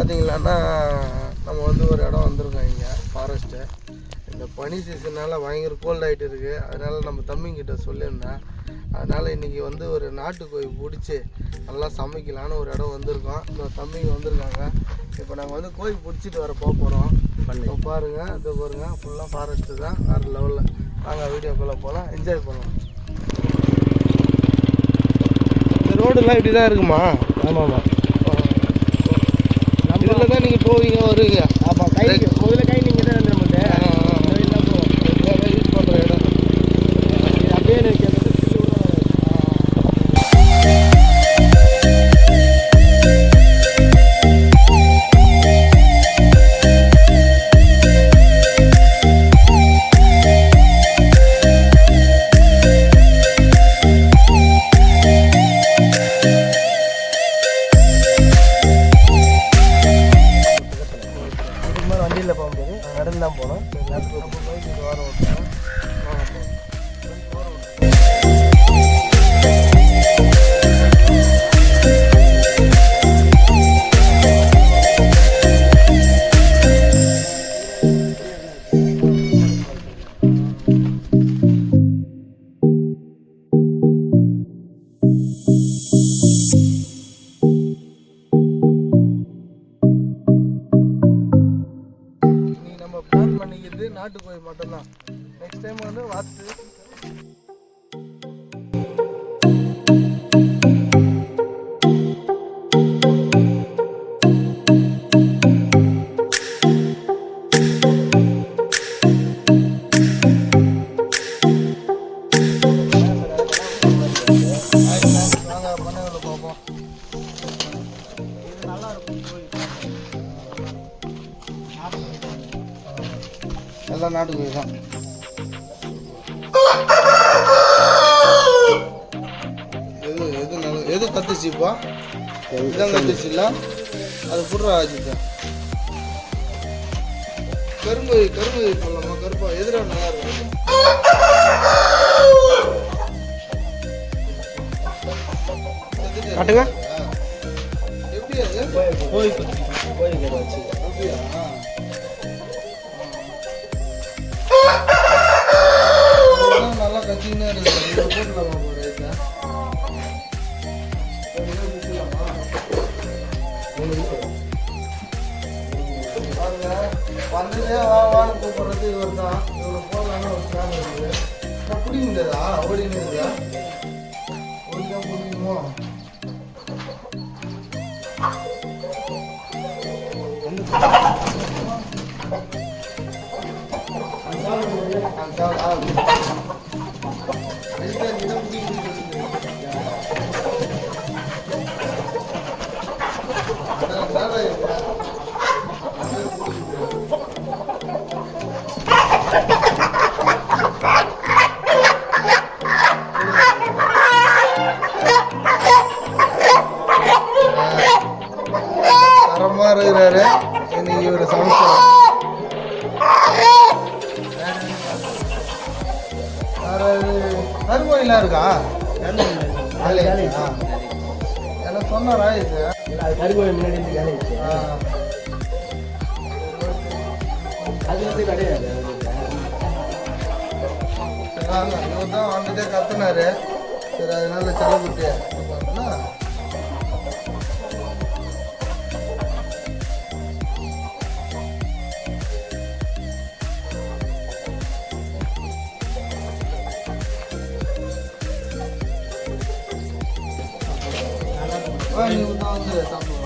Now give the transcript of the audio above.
பார்த்தீங்களான்னா நம்ம வந்து ஒரு இடம் வந்திருக்கோம் இங்கே ஃபாரஸ்ட்டு. இந்த பனி சீசனால் பயங்கர கோல்ட் ஆகிட்டு இருக்குது. அதனால் நம்ம தம்பிங்கிட்ட சொல்லியிருந்தேன். அதனால் இன்றைக்கி வந்து ஒரு நாட்டுக்கோழி பிடிச்சி நல்லா சமைக்கலான்னு ஒரு இடம் வந்திருக்கோம். இந்த தம்பிங்க வந்திருக்காங்க. இப்போ நாங்கள் வந்து கோழி பிடிச்சிட்டு வர போகிறோம். இப்போ பாருங்கள், இதை பாருங்கள், ஃபுல்லாக ஃபாரஸ்ட்டு தான், வேறு லெவலில். நாங்கள் வீடியோக்குள்ளே போகலாம், என்ஜாய் பண்ணலாம். இந்த ரோடெல்லாம் இப்படி தான் இருக்குமா? ஆமாம்மா, இதில் தான் நீங்கள் போவீங்க வருவீங்க? ஆமாம், கை முதல்ல கை நீங்கள் தான் நம்மகிட்ட யூஸ் பண்ணுற இடம் அப்படியே எனக்கு வண்டியில் போகும்போது நடந்து தான் போனோம். நம்ம பைக்கு வாரம் ஓட்டுறோம். பிளான் பண்ணிக்கிறது நாட்டுக்கோழி மட்டும்தான். நெக்ஸ்ட் டைம் வந்து வாத்து நாங்கள் பண்ணையில் பார்ப்போம். இது நல்லா இருக்கும் கோழி. எல்லாம் நாட்டுக்கோழி தான். எது கத்துச்சுப்பா? இதுதான் கத்துச்சு இல்லை? அது புடுறா ஆச்சுதான். கருங்கோழி போடலாமா? கருப்பா எதிரா நல்லா இருக்கும். காட்டுங்க. எப்படி அது கோழி கடை வச்சு அப்படியா? நல்லா கத்தின்னு இருக்குது. போட்டுலாமா போடுறா? பாருங்க, வந்ததே வான்னு கூப்பிட்றது இவர் தான். இவ்வளோ போடலான்னு ஒரு பிளான் இருக்குது. நான் பிடிக்க முடியாதா? ஓடினு இருக்குதா? ஓடிதான் பிடிக்கணுமோ? தரமா இருக்கிறாரு. இன்னைக்கு இவர் சமைச்சார். கருங்கோயிலாம் இருக்கா? எனக்கு சொன்னாரா இது? கருங்கோழி முன்னாடி இருந்து வேலை அது வந்து கிடையாது. இவர் தான் வந்துட்டே கத்துனாரு. சரி, அதனால செலவுட்டு நீ தான் வந்து சாப்பிடுவோம்.